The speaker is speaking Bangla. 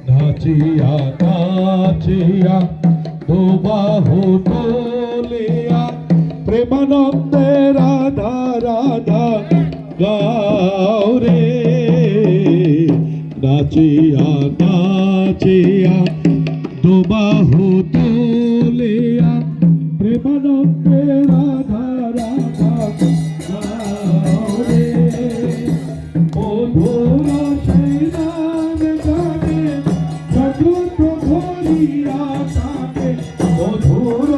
নাচিয়া নাচিয়া দুবাহু তোলিয়া প্রেমানন্দে রাধা রাধা গাও রে। নাচিয়া নাচিয়া দুবাহু তোলিয়া প্রেমানন্দে রাধা রাধা গাও রে। মধুর সেই নাম গানে জগৎ ভরিয়া থাকে, মধুর